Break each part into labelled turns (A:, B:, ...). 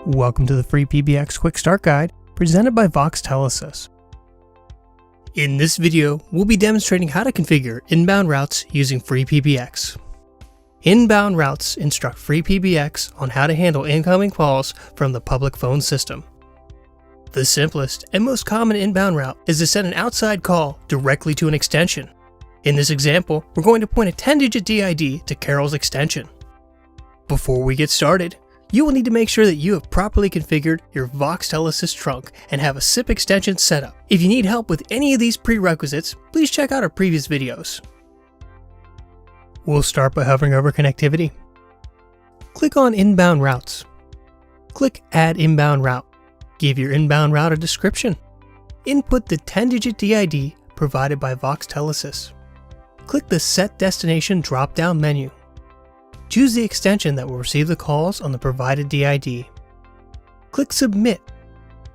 A: Welcome to the FreePBX Quick Start Guide presented by Voxtelesys. In this video, we'll be demonstrating how to configure inbound routes using FreePBX. Inbound routes instruct FreePBX on how to handle incoming calls from the public phone system. The simplest and most common inbound route is to send an outside call directly to an extension. In this example, we're going to point a 10-digit DID to Carol's extension. Before we get started, you will need to make sure that you have properly configured your Voxtelesys trunk and have a SIP extension set up. If you need help with any of these prerequisites, please check out our previous videos. We'll start by hovering over connectivity. Click on Inbound Routes. Click Add Inbound Route. Give your inbound route a description. Input the 10-digit DID provided by Voxtelesys. Click the Set Destination drop-down menu. Choose the extension that will receive the calls on the provided DID. Click Submit.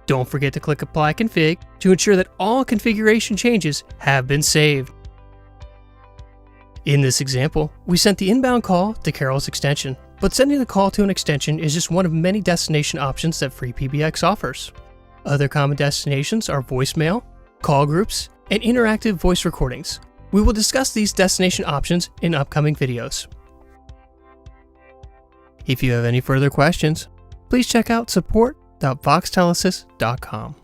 A: Don't forget to click Apply Config to ensure that all configuration changes have been saved. In this example, we sent the inbound call to Carol's extension, but sending the call to an extension is just one of many destination options that FreePBX offers. Other common destinations are voicemail, call groups, and interactive voice recordings. We will discuss these destination options in upcoming videos. If you have any further questions, please check out support.voxtelesys.com.